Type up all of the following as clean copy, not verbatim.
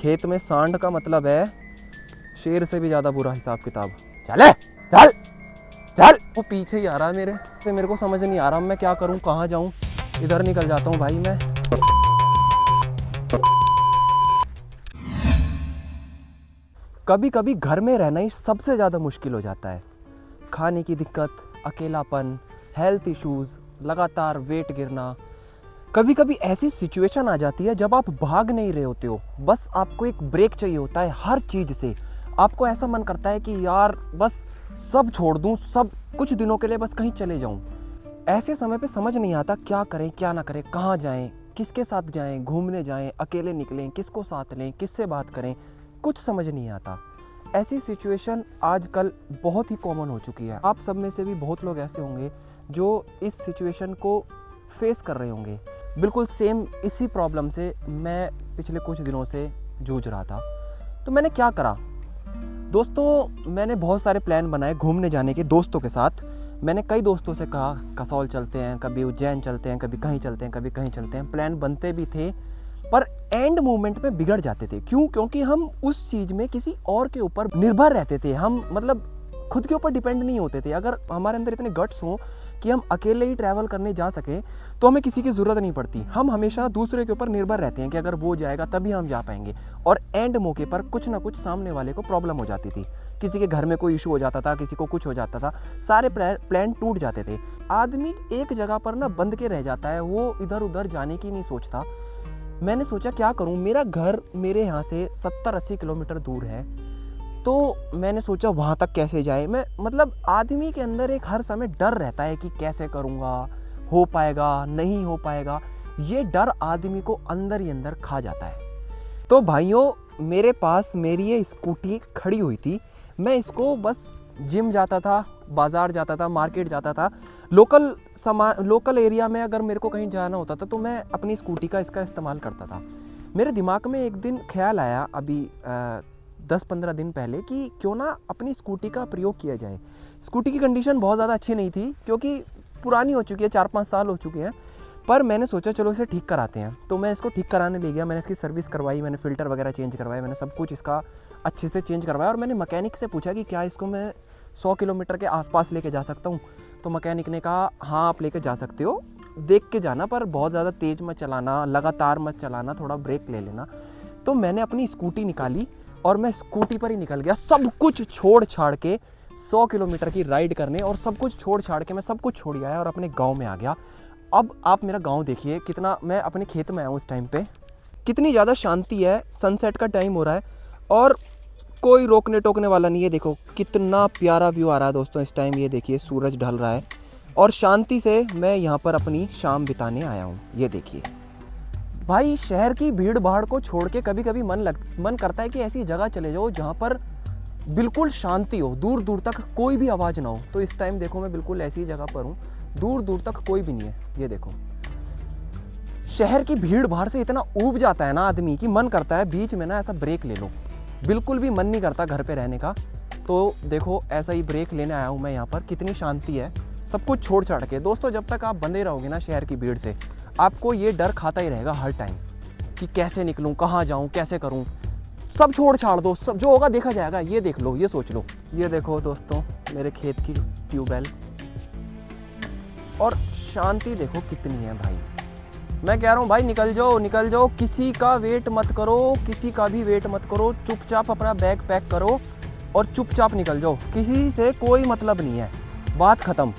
खेत में सांड का मतलब है शेर से भी ज़्यादा बुरा हिसाब किताब। चले चल चल। वो पीछे ही आ रहा है मेरे को समझ नहीं आ रहा मैं क्या करूं, कहाँ जाऊं। इधर निकल जाता हूं भाई मैं। कभी कभी घर में रहना ही सबसे ज़्यादा मुश्किल हो जाता है। खाने की दिक्कत, अकेलापन, हेल्थ इश्यूज़, लगातार वेट गिरना। कभी कभी ऐसी सिचुएशन आ जाती है जब आप भाग नहीं रहे होते हो, बस आपको एक ब्रेक चाहिए होता है हर चीज़ से। आपको ऐसा मन करता है कि यार बस सब छोड़ दूं, सब कुछ दिनों के लिए बस कहीं चले जाऊं। ऐसे समय पे समझ नहीं आता क्या करें क्या ना करें, कहाँ जाएं, किसके साथ जाएं, घूमने जाएं, अकेले निकलें, किसको साथ लें, किससे बात करें, कुछ समझ नहीं आता। ऐसी सिचुएशन आजकल बहुत ही कॉमन हो चुकी है। आप सब में से भी बहुत लोग ऐसे होंगे जो इस सिचुएशन को फेस कर रहे होंगे। बिल्कुल सेम इसी प्रॉब्लम से मैं पिछले कुछ दिनों से जूझ रहा था। तो मैंने क्या करा दोस्तों, मैंने बहुत सारे प्लान बनाए घूमने जाने के दोस्तों के साथ। मैंने कई दोस्तों से कहा कसौल चलते हैं, कभी उज्जैन चलते हैं, कभी कहीं चलते हैं, कभी कहीं चलते हैं। प्लान बनते भी थे पर एंड मोमेंट में बिगड़ जाते थे। क्यों? क्योंकि हम उस चीज़ में किसी और के ऊपर निर्भर रहते थे। हम मतलब खुद के ऊपर डिपेंड नहीं होते थे। अगर हमारे अंदर इतने गट्स हों कि हम अकेले ही ट्रैवल करने जा सकें तो हमें किसी की ज़रूरत नहीं पड़ती। हम हमेशा दूसरे के ऊपर निर्भर रहते हैं कि अगर वो जाएगा तभी हम जा पाएंगे। और एंड मौके पर कुछ ना कुछ सामने वाले को प्रॉब्लम हो जाती थी। किसी के घर में कोई इशू हो जाता था, किसी को कुछ हो जाता था, सारे प्लान टूट जाते थे। आदमी एक जगह पर ना बंद के रह जाता है, वो इधर उधर जाने की नहीं सोचता। मैंने सोचा क्या करूं, मेरा घर मेरे यहाँ से 70-80 किलोमीटर दूर है। तो मैंने सोचा वहाँ तक कैसे जाए। मैं मतलब आदमी के अंदर एक हर समय डर रहता है कि कैसे करूँगा, हो पाएगा नहीं हो पाएगा। ये डर आदमी को अंदर ही अंदर खा जाता है। तो भाइयों, मेरे पास मेरी ये स्कूटी खड़ी हुई थी। मैं इसको बस जिम जाता था, बाज़ार जाता था, मार्केट जाता था, लोकल एरिया में अगर मेरे को कहीं जाना होता था तो मैं अपनी स्कूटी का इसका इस्तेमाल करता था। मेरे दिमाग में एक दिन ख्याल आया अभी 10-15 दिन पहले कि क्यों ना अपनी स्कूटी का प्रयोग किया जाए। स्कूटी की कंडीशन बहुत ज़्यादा अच्छी नहीं थी क्योंकि पुरानी हो चुकी है, 4-5 साल हो चुके हैं। पर मैंने सोचा चलो इसे ठीक कराते हैं। तो मैं इसको ठीक कराने ले गया। मैंने इसकी सर्विस करवाई, मैंने फ़िल्टर वगैरह चेंज करवाए, मैंने सब कुछ इसका अच्छे से चेंज करवाया। और मैंने मैकेनिक से पूछा कि क्या इसको मैं 100 किलोमीटर के आसपास लेके जा सकता हूँ। तो मैकेनिक ने कहा हाँ आप लेके जा सकते हो, देख के जाना, पर बहुत ज़्यादा तेज़ मत चलाना, लगातार मत चलाना, थोड़ा ब्रेक ले लेना। तो मैंने अपनी स्कूटी निकाली और मैं स्कूटी पर ही निकल गया, सब कुछ छोड़ छाड़ के 100 किलोमीटर की राइड करने। और सब कुछ छोड़ छाड़ के मैं सब कुछ छोड़ आया और अपने गांव में आ गया। अब आप मेरा गांव देखिए कितना, मैं अपने खेत में आया हूँ इस टाइम पे, कितनी ज़्यादा शांति है। सनसेट का टाइम हो रहा है और कोई रोकने टोकने वाला नहीं है। देखो कितना प्यारा व्यू आ रहा है दोस्तों इस टाइम। ये देखिए सूरज ढल रहा है और शांति से मैं यहाँ पर अपनी शाम बिताने आया हूँ। ये देखिए भाई, शहर की भीड़ भाड़ को छोड़ के कभी कभी मन करता है कि ऐसी जगह चले जाओ जहाँ पर बिल्कुल शांति हो, दूर दूर तक कोई भी आवाज़ ना हो। तो इस टाइम देखो मैं बिल्कुल ऐसी जगह पर हूँ, दूर दूर तक कोई भी नहीं है। ये देखो, शहर की भीड़ भाड़ से इतना ऊब जाता है ना आदमी कि मन करता है बीच में ना ऐसा ब्रेक ले लो। बिल्कुल भी मन नहीं करता घर पे रहने का। तो देखो ऐसा ही ब्रेक लेने आया हूँ मैं यहाँ पर। कितनी शांति है, सब कुछ छोड़ छाड़ के। दोस्तों जब तक आप बंधे रहोगे ना शहर की भीड़ से, आपको ये डर खाता ही रहेगा हर टाइम कि कैसे निकलूँ, कहाँ जाऊँ, कैसे करूँ। सब छोड़ छाड़ दो, सब जो होगा देखा जाएगा। ये देख लो, ये सोच लो। ये देखो दोस्तों मेरे खेत की ट्यूबवेल और शांति देखो कितनी है भाई। मैं कह रहा हूँ भाई निकल जाओ निकल जाओ, किसी का वेट मत करो, किसी का भी वेट मत करो। चुपचाप अपना बैग पैक करो और चुपचाप निकल जाओ। किसी से कोई मतलब नहीं है, बात ख़त्म।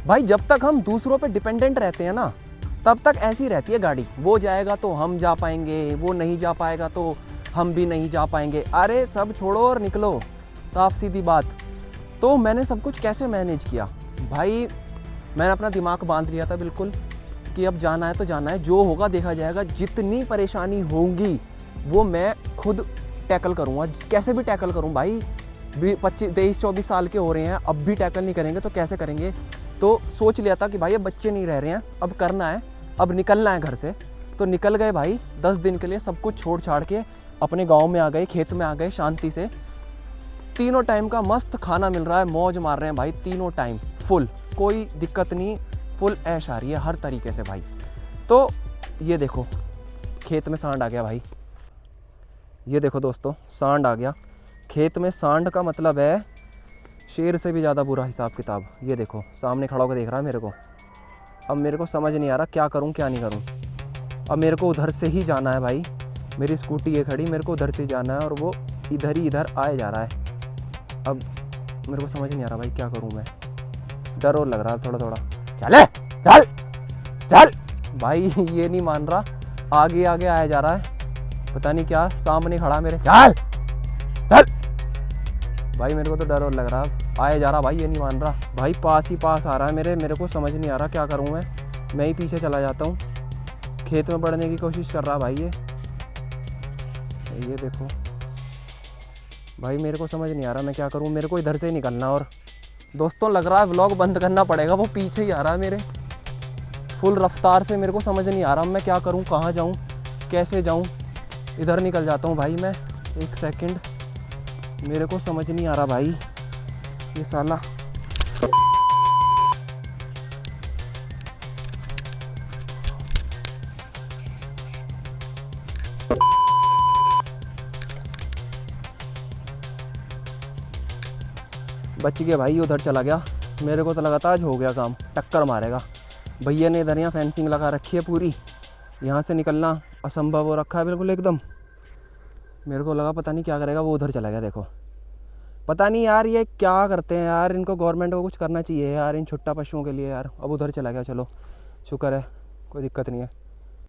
भाई जब तक हम दूसरों पे डिपेंडेंट रहते हैं ना, तब तक ऐसी रहती है गाड़ी। वो जाएगा तो हम जा पाएंगे, वो नहीं जा पाएगा तो हम भी नहीं जा पाएंगे। अरे सब छोड़ो और निकलो, साफ सीधी बात। तो मैंने सब कुछ कैसे मैनेज किया भाई, मैंने अपना दिमाग बांध लिया था बिल्कुल कि अब जाना है तो जाना है, जो होगा देखा जाएगा। जितनी परेशानी होगी वो मैं खुद टैकल करूँगा, कैसे भी टैकल करूँ भाई। 23-24 साल के हो रहे हैं, अब भी टैकल नहीं करेंगे तो कैसे करेंगे। तो सोच लिया था कि भाई अब बच्चे नहीं रह रहे हैं, अब करना है, अब निकलना है घर से। तो निकल गए भाई 10 दिन के लिए, सब कुछ छोड़ छाड़ के अपने गांव में आ गए, खेत में आ गए शांति से। तीनों टाइम का मस्त खाना मिल रहा है, मौज मार रहे हैं भाई तीनों टाइम फुल, कोई दिक्कत नहीं, फुल ऐश आ रही है हर तरीके से भाई। तो ये देखो खेत में सांड आ गया भाई। ये देखो दोस्तों, सांड आ गया खेत में। सांड का मतलब है शेर से भी ज़्यादा बुरा हिसाब किताब। ये देखो सामने खड़ा होकर देख रहा है मेरे को। अब मेरे को समझ नहीं आ रहा क्या करूं क्या नहीं करूं। अब मेरे को उधर से ही जाना है भाई, मेरी स्कूटी है खड़ी, मेरे को उधर से जाना है और वो इधर ही इधर आए जा रहा है। अब मेरे को समझ नहीं आ रहा भाई क्या करूं मैं। डर और लग रहा है थोड़ा थोड़ा। चल चल चल भाई, ये नहीं मान रहा, आगे आगे आया जा रहा है, पता नहीं क्या सामने खड़ा मेरे। चल चल भाई, मेरे को तो डर और लग रहा है, आया जा रहा भाई, ये नहीं मान रहा भाई, पास ही पास आ रहा है मेरे को समझ नहीं आ रहा क्या करूं मैं ही पीछे चला जाता हूं। खेत में बढ़ने की कोशिश कर रहा भाई ये देखो भाई, मेरे को समझ नहीं आ रहा मैं क्या करूं, मेरे को इधर से ही निकलना। और दोस्तों लग रहा है व्लॉग बंद करना पड़ेगा, वो पीछे ही आ रहा है मेरे फुल रफ्तार से। मेरे को समझ नहीं आ रहा मैं क्या करूं, कहाँ जाऊं, कैसे जाऊं। इधर निकल जाता हूं भाई मैं, एक सेकंड, मेरे को समझ नहीं आ रहा भाई ये साला। बच गया भाई, उधर चला गया। मेरे को तो लगा था आज हो गया काम, टक्कर मारेगा। भैया ने इधर यहाँ फेंसिंग लगा रखी है पूरी, यहाँ से निकलना असंभव हो रखा है बिल्कुल एकदम। मेरे को लगा पता नहीं क्या करेगा, वो उधर चला गया। देखो पता नहीं यार ये क्या करते हैं यार, इनको गवर्नमेंट को कुछ करना चाहिए यार इन छुट्टा पशुओं के लिए यार। अब उधर चला गया, चलो शुक्र है, कोई दिक्कत नहीं है।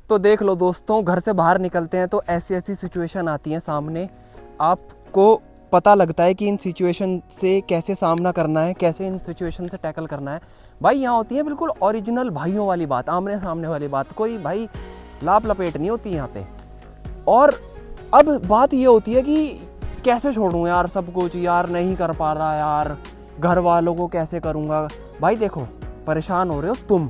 तो देख लो दोस्तों, घर से बाहर निकलते हैं तो ऐसी ऐसी सिचुएशन आती हैं सामने, आपको पता लगता है कि इन सिचुएशन से कैसे सामना करना है, कैसे इन सिचुएशन से टैकल करना है। भाई यहाँ होती है बिल्कुल ओरिजिनल भाइयों वाली बात, आमने सामने वाली बात, कोई भाई लाप लपेट नहीं होती यहाँ पे। और अब बात ये होती है कि कैसे छोड़ूं यार सब कुछ, यार नहीं कर पा रहा यार, घर वालों को कैसे करूँगा। भाई देखो परेशान हो रहे हो तुम,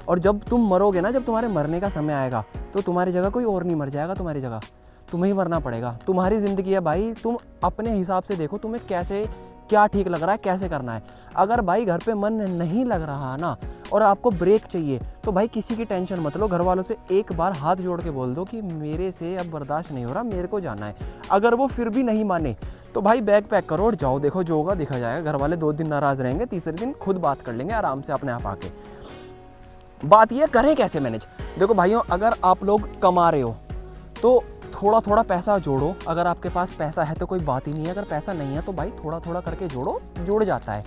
और जब तुम मरोगे ना, जब तुम्हारे मरने का समय आएगा तो तुम्हारी जगह कोई और नहीं मर जाएगा, तुम्हारी जगह तुम्हें ही मरना पड़ेगा। तुम्हारी ज़िंदगी है भाई, तुम अपने हिसाब से देखो तुम्हें कैसे क्या ठीक लग रहा है, कैसे करना है। अगर भाई घर पे मन नहीं लग रहा ना और आपको ब्रेक चाहिए तो भाई किसी की टेंशन मत लो, घर वालों से एक बार हाथ जोड़ के बोल दो कि मेरे से अब बर्दाश्त नहीं हो रहा, मेरे को जाना है। अगर वो फिर भी नहीं माने तो भाई बैग पैक करो और जाओ, देखो जो होगा देखा जाएगा। घर वाले 2 दिन नाराज़ रहेंगे, तीसरे दिन खुद बात कर लेंगे आराम से अपने आप आके। बात ये करें कैसे मैनेज। देखो भाइयों, अगर आप लोग कमा रहे हो तो थोड़ा थोड़ा पैसा जोड़ो। अगर आपके पास पैसा है तो कोई बात ही नहीं है, अगर पैसा नहीं है तो भाई थोड़ा थोड़ा करके जोड़ो, जुड़ जाता है।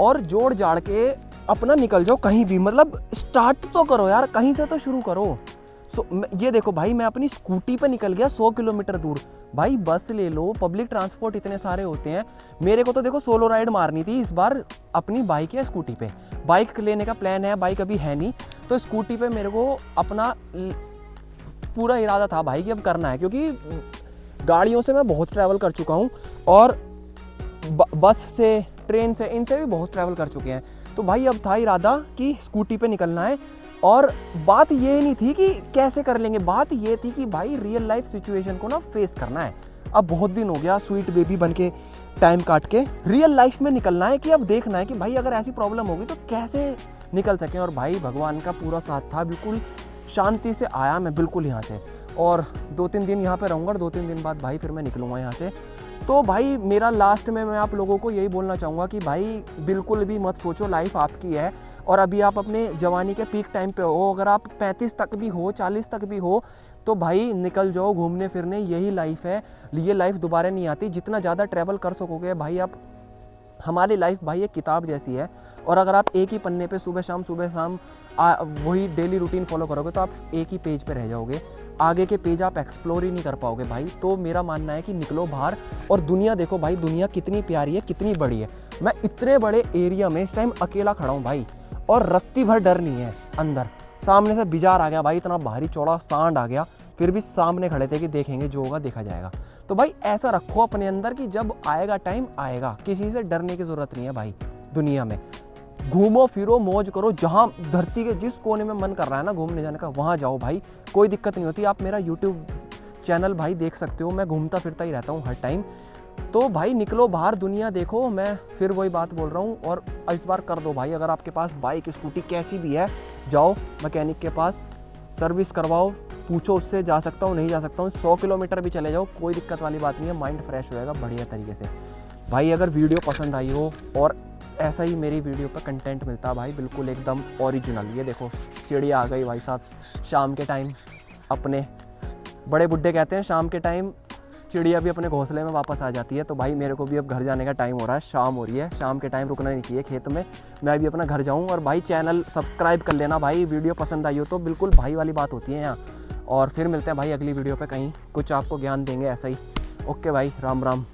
और जोड़ जाड़ के अपना निकल जाओ कहीं भी, मतलब स्टार्ट तो करो यार, कहीं से तो शुरू करो। ये देखो भाई, मैं अपनी स्कूटी पे निकल गया 100 किलोमीटर दूर। भाई बस ले लो, पब्लिक ट्रांसपोर्ट इतने सारे होते हैं। मेरे को तो देखो सोलो राइड मारनी थी इस बार अपनी बाइक या स्कूटी पे। बाइक लेने का प्लान है, बाइक अभी है नहीं, तो स्कूटी पे मेरे को अपना पूरा इरादा था भाई कि अब करना है, क्योंकि गाड़ियों से मैं बहुत ट्रैवल कर चुका हूँ और बस से, ट्रेन से, इनसे भी बहुत ट्रैवल कर चुके हैं। तो भाई अब था इरादा कि स्कूटी पे निकलना है। और बात ये नहीं थी कि कैसे कर लेंगे, बात ये थी कि भाई रियल लाइफ सिचुएशन को ना फेस करना है। अब बहुत दिन हो गया स्वीट बेबी बन के टाइम काट के, रियल लाइफ में निकलना है कि अब देखना है कि भाई अगर ऐसी प्रॉब्लम होगी तो कैसे निकल सकें। और भाई भगवान का पूरा साथ था, बिल्कुल शांति से आया मैं बिल्कुल यहाँ से। और 2-3 दिन यहाँ पे रहूँगा और 2-3 दिन बाद भाई फिर मैं निकलूँगा यहाँ से। तो भाई मेरा लास्ट में मैं आप लोगों को यही बोलना चाहूँगा कि भाई बिल्कुल भी मत सोचो, लाइफ आपकी है और अभी आप अपने जवानी के पीक टाइम पे हो। अगर आप 35 तक भी हो, 40 तक भी हो, तो भाई निकल जाओ घूमने फिरने, यही लाइफ है। ये लाइफ दोबारा नहीं आती। जितना ज़्यादा ट्रैवल कर सकोगे भाई आप, हमारी लाइफ भाई एक किताब जैसी है। और अगर आप एक ही पन्ने पे सुबह शाम वही डेली रूटीन फॉलो करोगे तो आप एक ही पेज पे रह जाओगे, आगे के पेज आप एक्सप्लोर ही नहीं कर पाओगे भाई। तो मेरा मानना है कि निकलो बाहर और दुनिया देखो भाई, दुनिया कितनी प्यारी है, कितनी बड़ी है। मैं इतने बड़े एरिया में इस टाइम अकेला खड़ा हूँ भाई, और रत्ती भर डर नहीं है अंदर। सामने से बिजार आ गया भाई, इतना भारी चौड़ा सांड आ गया, फिर भी सामने खड़े थे कि देखेंगे, जो होगा देखा जाएगा। तो भाई ऐसा रखो अपने अंदर कि जब आएगा टाइम आएगा, किसी से डरने की ज़रूरत नहीं है भाई। दुनिया में घूमो फिरो मौज करो, जहाँ धरती के जिस कोने में मन कर रहा है ना घूमने जाने का, वहाँ जाओ भाई, कोई दिक्कत नहीं होती। आप मेरा यूट्यूब चैनल भाई देख सकते हो, मैं घूमता फिरता ही रहता हूँ हर टाइम। तो भाई निकलो बाहर, दुनिया देखो। मैं फिर वही बात बोल रहा हूँ, और इस बार कर दो भाई, अगर आपके पास बाइक स्कूटी कैसी भी है, जाओ मैकेनिक के पास, सर्विस करवाओ, पूछो उससे, जा सकता हूँ नहीं जा सकता हूँ, 100 किलोमीटर भी चले जाओ, कोई दिक्कत वाली बात नहीं है, माइंड फ्रेश हो जाएगा बढ़िया तरीके से। भाई अगर वीडियो पसंद आई हो और ऐसा ही मेरी वीडियो पर कंटेंट मिलता है भाई बिल्कुल एकदम ओरिजिनल, ये देखो चिड़िया आ गई भाई साहब शाम के टाइम। अपने बड़े बुड्ढे कहते हैं शाम के टाइम चिड़िया भी अपने घोंसले में वापस आ जाती है। तो भाई मेरे को भी अब घर जाने का टाइम हो रहा है, शाम हो रही है, शाम के टाइम रुकना नहीं चाहिए खेत में, मैं भी अपना घर जाऊँ। और भाई चैनल सब्सक्राइब कर लेना भाई, वीडियो पसंद आई हो तो बिल्कुल भाई वाली बात होती है यहाँ। और फिर मिलते हैं भाई अगली वीडियो पे, कहीं कुछ आपको ज्ञान देंगे ऐसा ही। ओके भाई, राम राम।